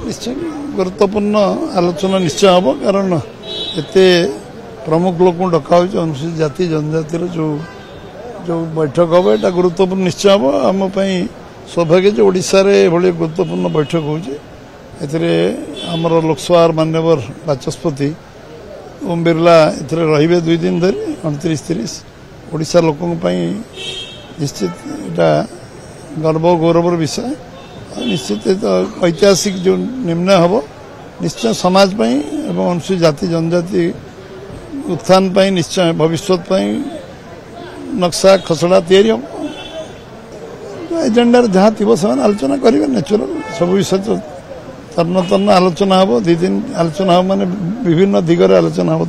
निश्चय गुरुत्वपूर्ण आलोचना निश्चय हम कारण एत प्रमुख लोक डका अनुसूचित जाति जनजातिर जो जो बैठक हम यहाँ गुरुत्वपूर्ण निश्चय हम आम सौभाग्य जो ओडिशा रे भाई गुरुत्वपूर्ण बैठक होमर लोकसभा मान्यवर बाचस्पति ओम बिरला रे 2 दिन धरी 29-30 ओडिशा लोकों निश्चित यहाँ गर्व गौरवर विषय निश्चित ऐतिहासिक जो निर्णय हम निश्चय समाज एवं अनुसूचित जाति जनजाति उत्थान निश्चय भविष्य नक्शा खसड़ा तैयारी हम एजेंडा जहाँ थी से आलोचना करेंगे नेचुरल सब विषय तन्न तन्न आलोचना हम 2 दिन आलोचना हम माने विभिन्न दिगरे आलोचना हम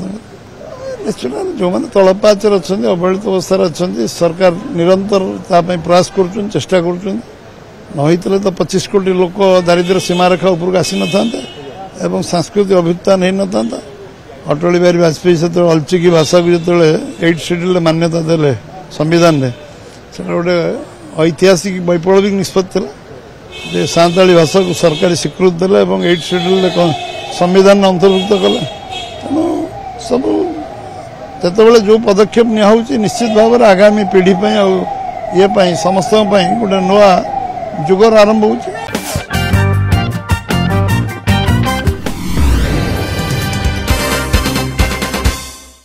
नेचुरल जो मैंने तलपाचर अच्छा अवहेलित अवस्था अच्छा सरकार निरंतर प्रयास कर चेष्टा कर नई तो 25 कोटी लोक दारिद्र्य सीमारेखा उपरक आसी न था एवं सांस्कृतिक अभ्युत्थान हो न था अटल बिहारी वाजपेयी से अलचिकी भाषा को जो 8 शेड्यूल मान्यता देले संविधान में से गोटे ऐतिहासिक वैप्लविक निष्पत्ति जे सांताली भाषा को सरकारी स्वीकृति देले 8 शेड्यूल संविधान अंतर्भुक्त कले तेणु सब जिते जो पदक्षेप निया निश्चित भाव में आगामी पीढ़ी ये समस्त गोटे नुआ जुगर आरंभ हो